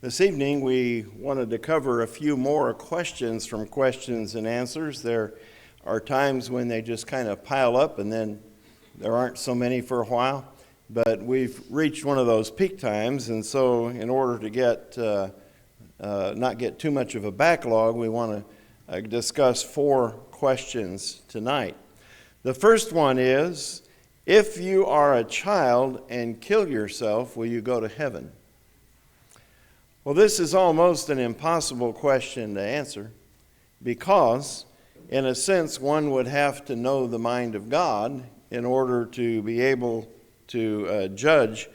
This evening we wanted to cover a few more questions from questions and answers. There are times when they just kind of pile up and then there aren't so many for a while. But we've reached one of those peak times, and so in order to not get too much of a backlog, we want to discuss 4 questions tonight. The first one is, if you are a child and kill yourself, will you go to heaven? Well, this is almost an impossible question to answer because, in a sense, one would have to know the mind of God in order to be able to judge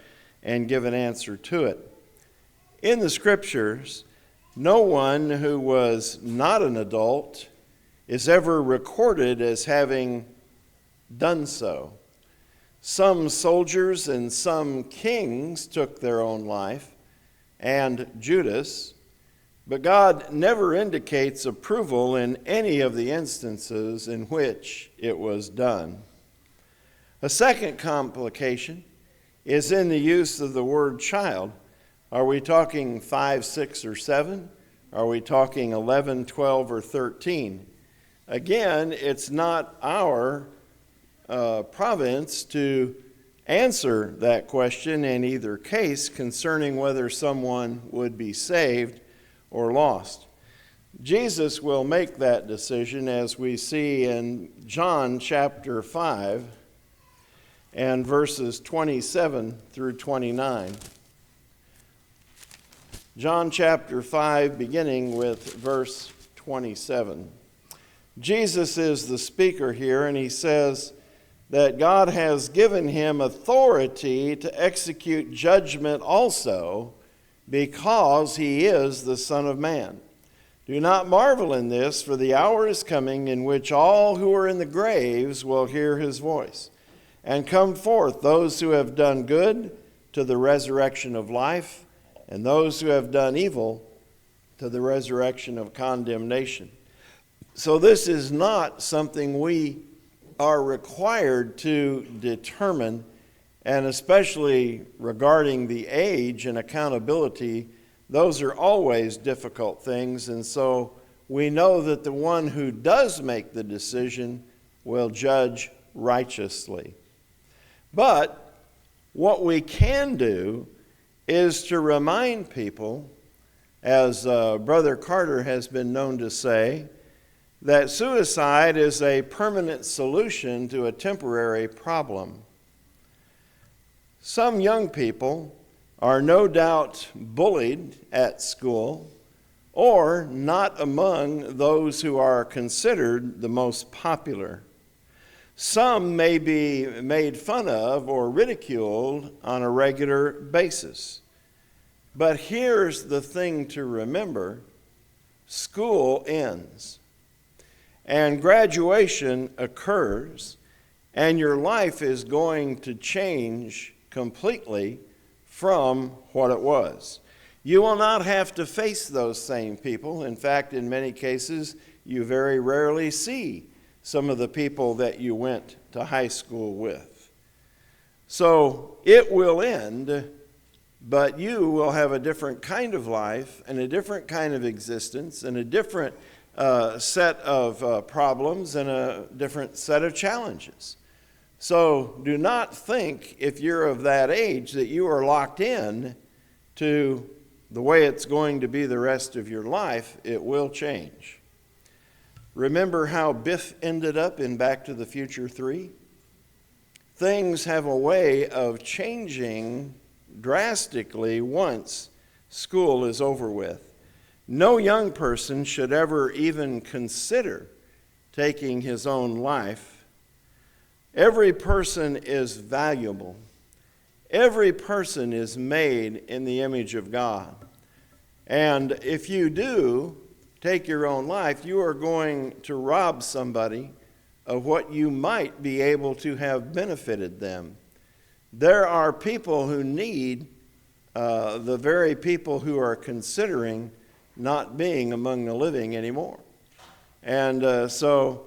and give an answer to it. In the Scriptures, no one who was not an adult is ever recorded as having done so. Some soldiers and some kings took their own life, and Judas, but God never indicates approval in any of the instances in which it was done. A second complication is in the use of the word child. Are we talking 5, 6, or 7? Are we talking 11, 12, or 13? Again, it's not our province to answer that question in either case concerning whether someone would be saved or lost. Jesus will make that decision, as we see in John chapter 5 and verses 27 through 29. John chapter 5, beginning with verse 27. Jesus is the speaker here, and he says that God has given him authority to execute judgment also, because he is the Son of Man. Do not marvel in this, for the hour is coming in which all who are in the graves will hear his voice, and come forth, those who have done good to the resurrection of life, and those who have done evil to the resurrection of condemnation. So this is not something we are required to determine, and especially regarding the age and accountability, those are always difficult things, and so we know that the one who does make the decision will judge righteously. But what we can do is to remind people, as Brother Carter has been known to say, that suicide is a permanent solution to a temporary problem. Some young people are no doubt bullied at school or not among those who are considered the most popular. Some may be made fun of or ridiculed on a regular basis. But here's the thing to remember: school ends. And graduation occurs, and your life is going to change completely from what it was. You will not have to face those same people. In fact, in many cases, you very rarely see some of the people that you went to high school with. So it will end, but you will have a different kind of life and a different kind of existence and a different set of problems and a different set of challenges. So do not think, if you're of that age, that you are locked in to the way it's going to be the rest of your life. It will change. Remember how Biff ended up in Back to the Future 3? Things have a way of changing drastically once school is over with. No young person should ever even consider taking his own life. Every person is valuable. Every person is made in the image of God. And if you do take your own life, you are going to rob somebody of what you might be able to have benefited them. There are people who need the very people who are considering not being among the living anymore. And so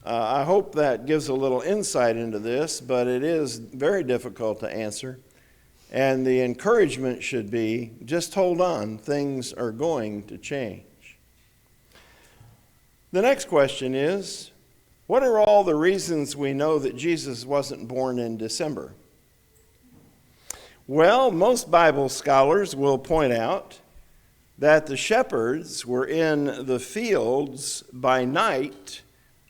I hope that gives a little insight into this, but it is very difficult to answer. And the encouragement should be, just hold on, things are going to change. The next question is, what are all the reasons we know that Jesus wasn't born in December? Well, most Bible scholars will point out that the shepherds were in the fields by night,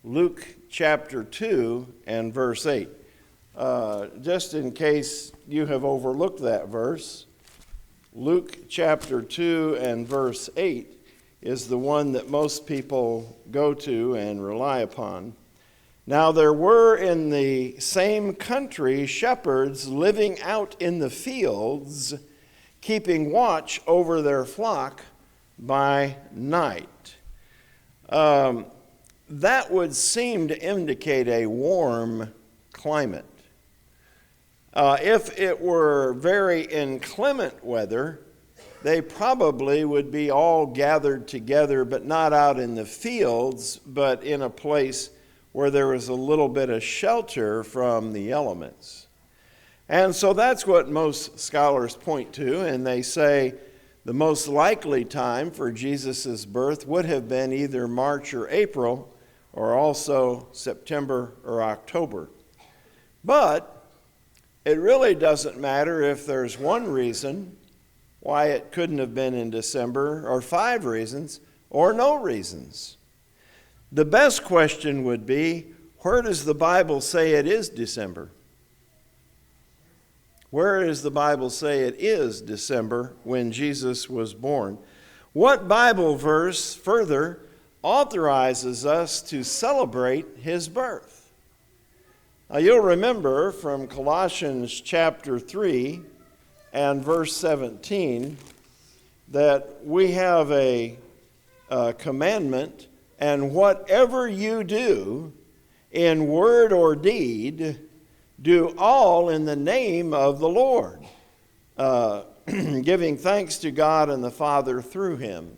Luke chapter 2 and verse 8. Just in case you have overlooked that verse, Luke chapter 2 and verse 8 is the one that most people go to and rely upon. Now there were in the same country shepherds living out in the fields, keeping watch over their flock by night. That would seem to indicate a warm climate. If it were very inclement weather, they probably would be all gathered together, but not out in the fields, but in a place where there was a little bit of shelter from the elements. And so that's what most scholars point to, and they say the most likely time for Jesus' birth would have been either March or April, or also September or October. But it really doesn't matter if there's one reason why it couldn't have been in December, or 5 reasons, or no reasons. The best question would be, where does the Bible say it is December? Where does the Bible say it is December when Jesus was born? What Bible verse further authorizes us to celebrate his birth? Now you'll remember from Colossians chapter 3 and verse 17 that we have a commandment, and whatever you do in word or deed, do all in the name of the Lord, giving thanks to God and the Father through him.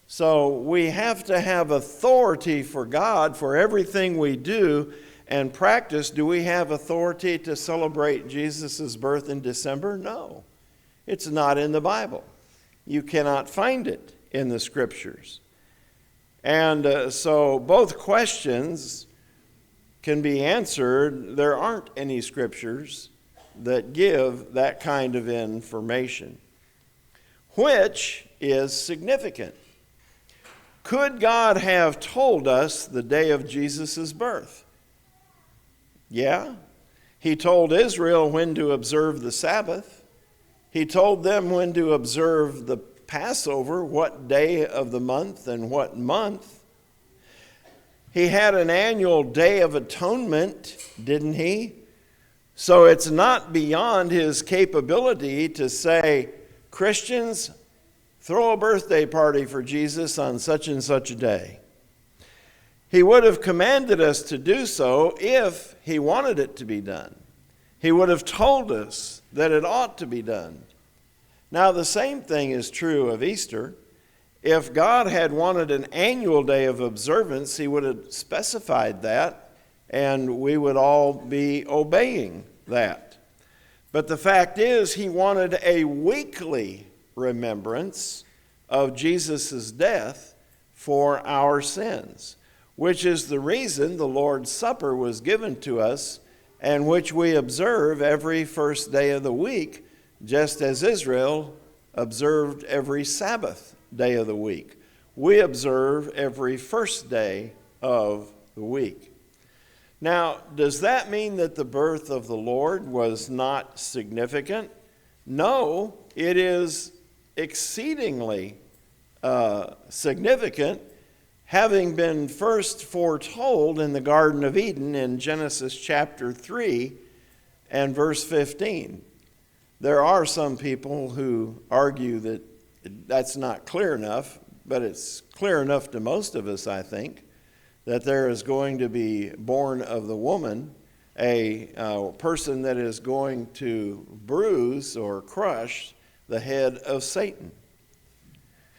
So we have to have authority for God for everything we do and practice. Do we have authority to celebrate Jesus' birth in December? No. It's not in the Bible. You cannot find it in the Scriptures. And so both questions can be answered. There aren't any Scriptures that give that kind of information, which is significant. Could God have told us the day of Jesus' birth? Yeah. He told Israel when to observe the Sabbath. He told them when to observe the Passover, what day of the month and what month. He had an annual Day of Atonement, didn't he? So it's not beyond his capability to say, Christians, throw a birthday party for Jesus on such and such a day. He would have commanded us to do so if he wanted it to be done. He would have told us that it ought to be done. Now, the same thing is true of Easter. If God had wanted an annual day of observance, he would have specified that, and we would all be obeying that. But the fact is, he wanted a weekly remembrance of Jesus' death for our sins, which is the reason the Lord's Supper was given to us, and which we observe every first day of the week, just as Israel observed every Sabbath day of the week. We observe every first day of the week. Now, does that mean that the birth of the Lord was not significant? No, it is exceedingly significant, having been first foretold in the Garden of Eden in Genesis chapter 3 and verse 15. There are some people who argue that that's not clear enough, but it's clear enough to most of us, I think, that there is going to be born of the woman a person that is going to bruise or crush the head of Satan.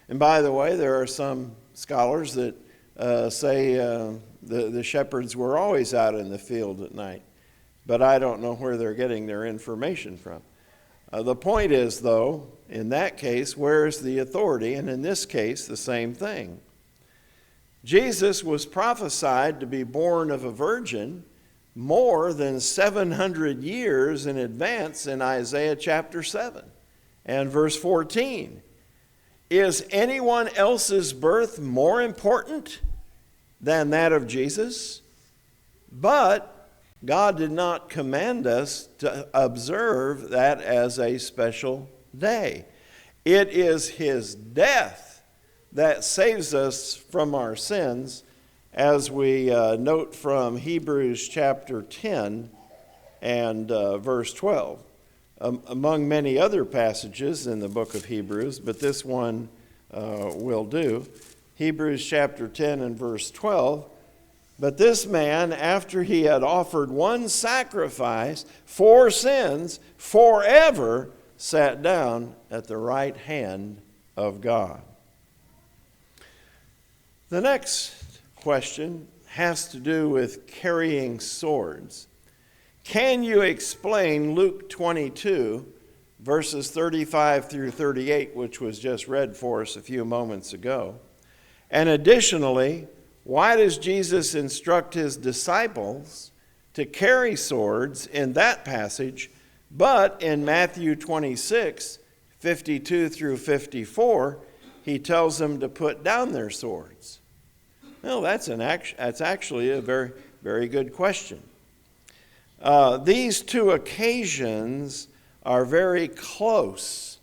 And by the way, there are some scholars that say the shepherds were always out in the field at night, but I don't know where they're getting their information from. The point is, though, in that case, where's the authority? And in this case, the same thing. Jesus was prophesied to be born of a virgin more than 700 years in advance in Isaiah chapter 7 and verse 14. Is anyone else's birth more important than that of Jesus? But God did not command us to observe that as a special day. It is his death that saves us from our sins, as we note from Hebrews chapter 10 and verse 12. Among many other passages in the book of Hebrews, but this one will do. Hebrews chapter 10 and verse 12. But this man, after he had offered one sacrifice for sins, forever sat down at the right hand of God. The next question has to do with carrying swords. Can you explain Luke 22, verses 35 through 38, which was just read for us a few moments ago? And additionally, why does Jesus instruct his disciples to carry swords in that passage, but in Matthew 26, 52 through 54, he tells them to put down their swords? Well, that's actually a very, very good question. These two occasions are very close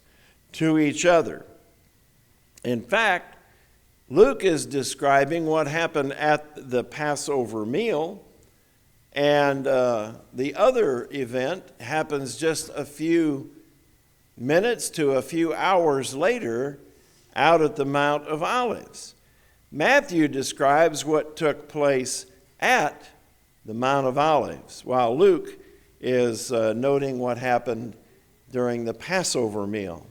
to each other. In fact, Luke is describing what happened at the Passover meal, and the other event happens just a few minutes to a few hours later out at the Mount of Olives. Matthew describes what took place at the Mount of Olives, while Luke is noting what happened during the Passover meal.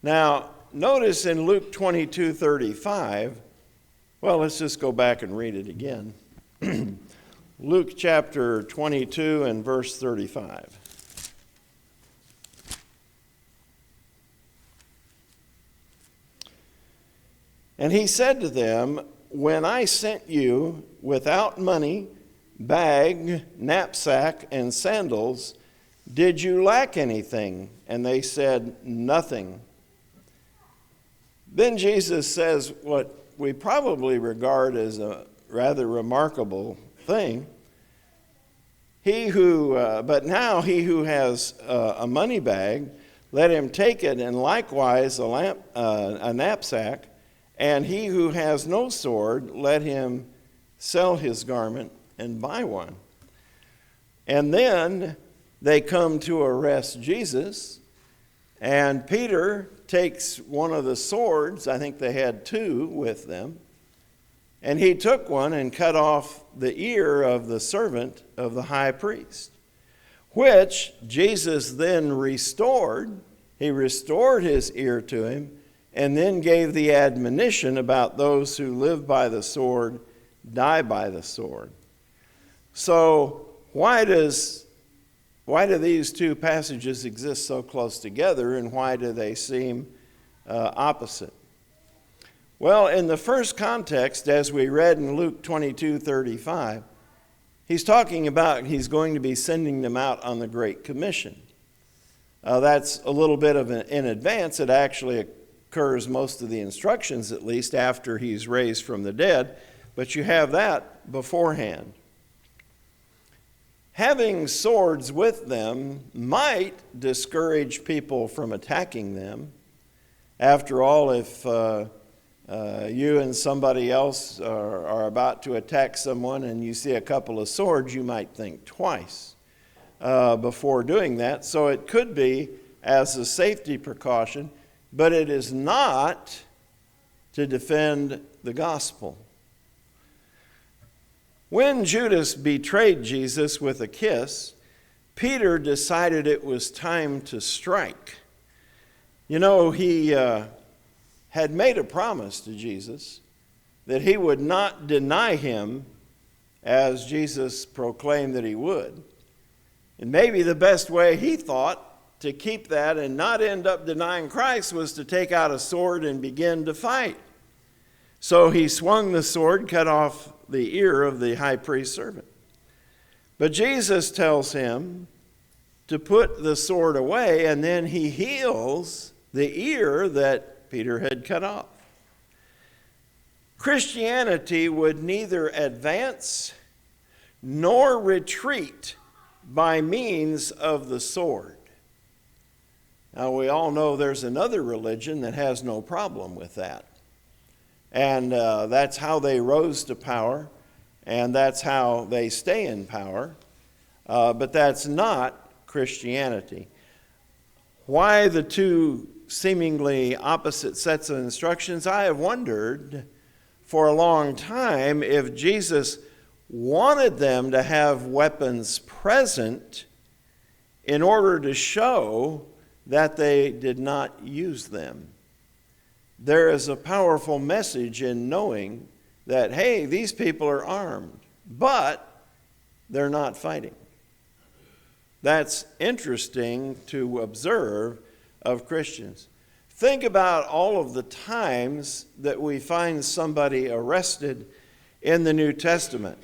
Now, notice in Luke 22:35, well, let's just go back and read it again. Luke chapter 22 and verse 35. And he said to them, when I sent you without money, bag, knapsack, and sandals, did you lack anything? And they said, nothing. Then Jesus says what we probably regard as a rather remarkable thing. But now he who has a money bag, let him take it, and likewise a knapsack. And he who has no sword, let him sell his garment and buy one. And then they come to arrest Jesus, and Peter takes one of the swords, I think they had two with them, and he took one and cut off the ear of the servant of the high priest, which Jesus then restored. He restored his ear to him, and then gave the admonition about those who live by the sword, die by the sword. So why do these two passages exist so close together, and why do they seem opposite? Well, in the first context, as we read in Luke 22:35, he's talking about he's going to be sending them out on the Great Commission. That's a little bit in advance. It actually occurs, most of the instructions at least, after he's raised from the dead, but you have that beforehand. Having swords with them might discourage people from attacking them. After all, if you and somebody else are about to attack someone and you see a couple of swords, you might think twice before doing that. So it could be as a safety precaution, but it is not to defend the gospel. When Judas betrayed Jesus with a kiss, Peter decided it was time to strike. You know, he had made a promise to Jesus that he would not deny him as Jesus proclaimed that he would. And maybe the best way he thought to keep that and not end up denying Christ was to take out a sword and begin to fight. So he swung the sword, cut off the ear of the high priest's servant. But Jesus tells him to put the sword away, and then he heals the ear that Peter had cut off. Christianity would neither advance nor retreat by means of the sword. Now, we all know there's another religion that has no problem with that. And that's how they rose to power, and that's how they stay in power. But that's not Christianity. Why the two seemingly opposite sets of instructions? I have wondered for a long time if Jesus wanted them to have weapons present in order to show that they did not use them. There is a powerful message in knowing that, hey, these people are armed, but they're not fighting. That's interesting to observe of Christians. Think about all of the times that we find somebody arrested in the New Testament.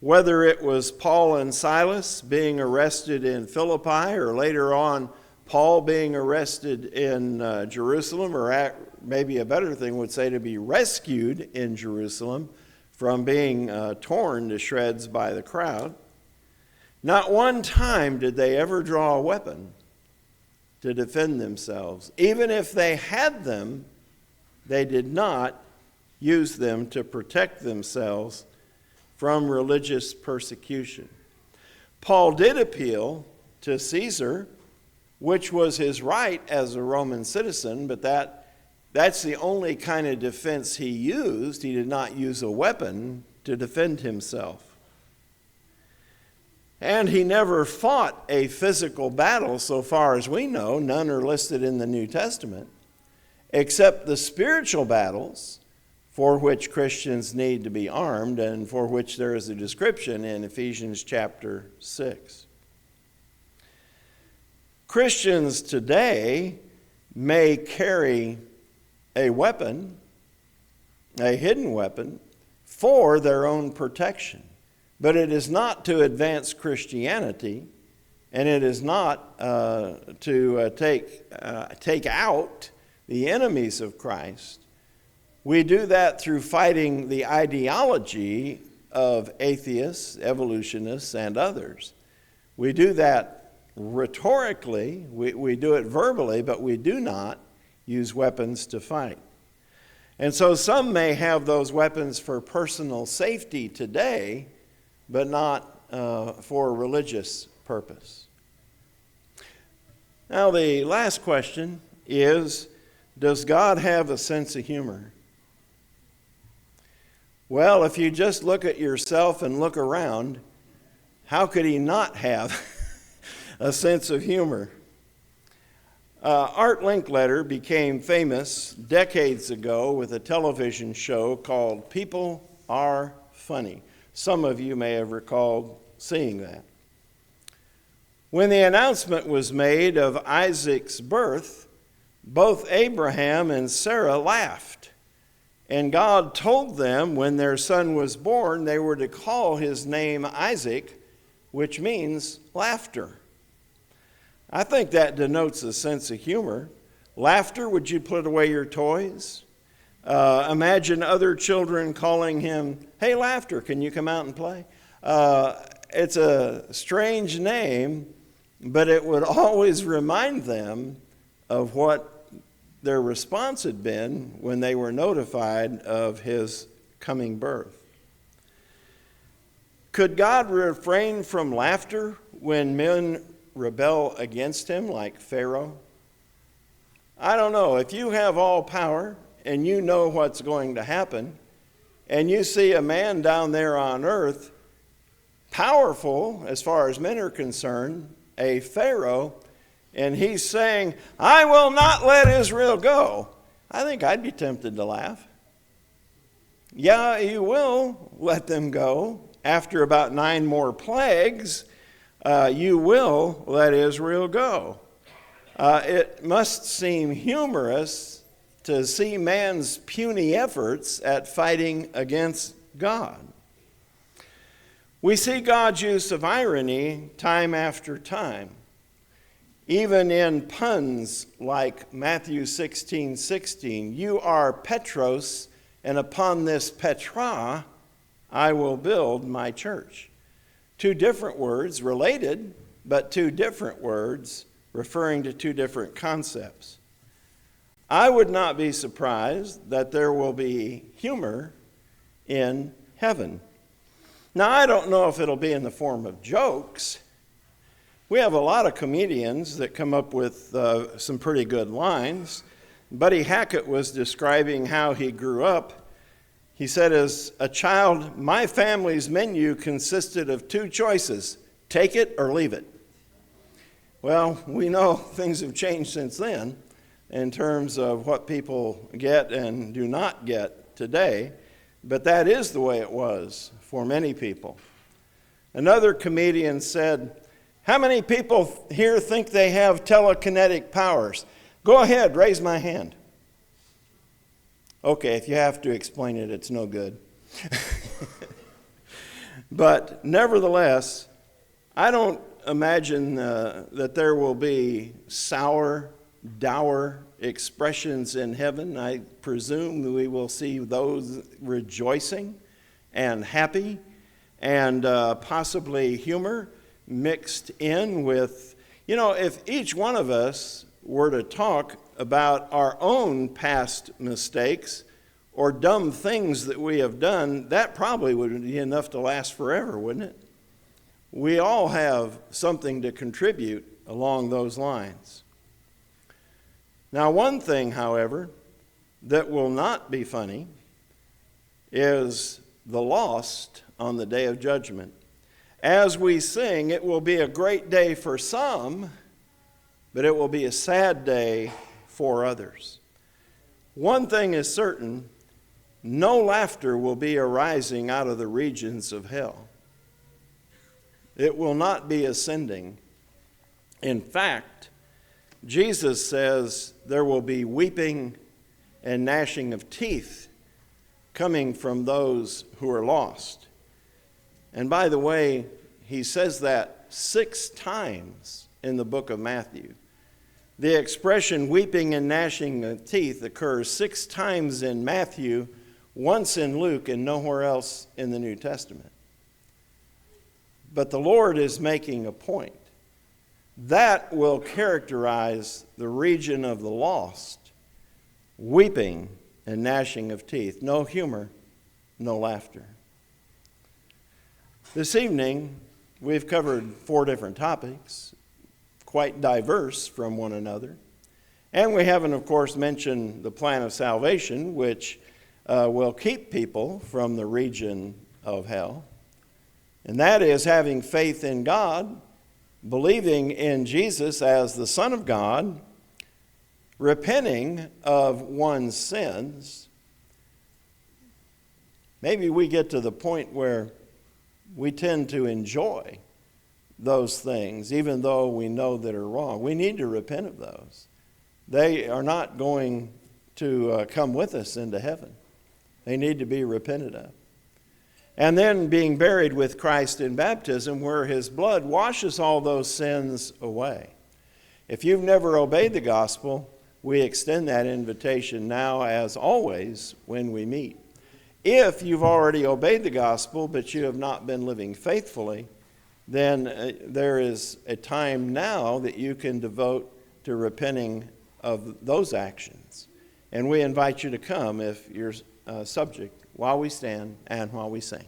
Whether it was Paul and Silas being arrested in Philippi, or later on Paul being arrested in Jerusalem, or maybe a better thing would say to be rescued in Jerusalem from being torn to shreds by the crowd. Not one time did they ever draw a weapon to defend themselves. Even if they had them, they did not use them to protect themselves from religious persecution. Paul did appeal to Caesar, which was his right as a Roman citizen, but that's the only kind of defense he used. He did not use a weapon to defend himself. And he never fought a physical battle, so far as we know. None are listed in the New Testament, except the spiritual battles for which Christians need to be armed and for which there is a description in Ephesians chapter 6. Christians today may carry a weapon, a hidden weapon, for their own protection. But it is not to advance Christianity, and it is not to take out the enemies of Christ. We do that through fighting the ideology of atheists, evolutionists, and others. We do that rhetorically, we do it verbally, but we do not use weapons to fight. And so some may have those weapons for personal safety today, but not for a religious purpose. Now, the last question is, does God have a sense of humor? Well, if you just look at yourself and look around, how could he not have a sense of humor? Art Linkletter became famous decades ago with a television show called People Are Funny. Some of you may have recalled seeing that. When the announcement was made of Isaac's birth, both Abraham and Sarah laughed. And God told them when their son was born, they were to call his name Isaac, which means laughter. I think that denotes a sense of humor. Laughter, would you put away your toys? Imagine other children calling him, "Hey, Laughter, can you come out and play?" It's a strange name, but it would always remind them of what their response had been when they were notified of his coming birth. Could God refrain from laughter when men rebel against him, like Pharaoh? I don't know. If you have all power and you know what's going to happen, and you see a man down there on earth, powerful as far as men are concerned, a Pharaoh, and he's saying, "I will not let Israel go," I think I'd be tempted to laugh. Yeah, you will let them go. After about 9 more plagues, you will let Israel go. It must seem humorous to see man's puny efforts at fighting against God. We see God's use of irony time after time, even in puns like Matthew 16:16. You are Petros, and upon this Petra I will build my church. Two different words, related, but two different words referring to two different concepts. I would not be surprised that there will be humor in heaven. Now, I don't know if it'll be in the form of jokes. We have a lot of comedians that come up with some pretty good lines. Buddy Hackett was describing how he grew up. He said, as a child, my family's menu consisted of two choices: take it or leave it. Well, we know things have changed since then in terms of what people get and do not get today, but that is the way it was for many people. Another comedian said, how many people here think they have telekinetic powers? Go ahead, raise my hand. Okay, if you have to explain it, it's no good. But nevertheless, I don't imagine that there will be sour, dour expressions in heaven. I presume we will see those rejoicing and happy and possibly humor mixed in with, if each one of us were to talk about our own past mistakes or dumb things that we have done, that probably would be enough to last forever, wouldn't it? We all have something to contribute along those lines. Now, one thing, however, that will not be funny is the lost on the day of judgment. As we sing, it will be a great day for some, but it will be a sad day for others. One thing is certain, no laughter will be arising out of the regions of hell. It will not be ascending. In fact, Jesus says there will be weeping and gnashing of teeth coming from those who are lost. And by the way, he says that 6 times in the book of Matthew. The expression weeping and gnashing of teeth occurs 6 times in Matthew, once in Luke, and nowhere else in the New Testament. But the Lord is making a point. That will characterize the region of the lost, weeping and gnashing of teeth. No humor, no laughter. This evening, we've covered 4 different topics, quite diverse from one another. And we haven't, of course, mentioned the plan of salvation, which will keep people from the region of hell. And that is having faith in God, believing in Jesus as the Son of God, repenting of one's sins. Maybe we get to the point where we tend to enjoy those things, even though we know that are wrong. We need to repent of those. They are not going to come with us into heaven. They need to be repented of. And then being buried with Christ in baptism, where his blood washes all those sins away. If you've never obeyed the gospel, we extend that invitation now as always when we meet. If you've already obeyed the gospel, but you have not been living faithfully, then there is a time now that you can devote to repenting of those actions. And we invite you to come if you're subject while we stand and while we sing.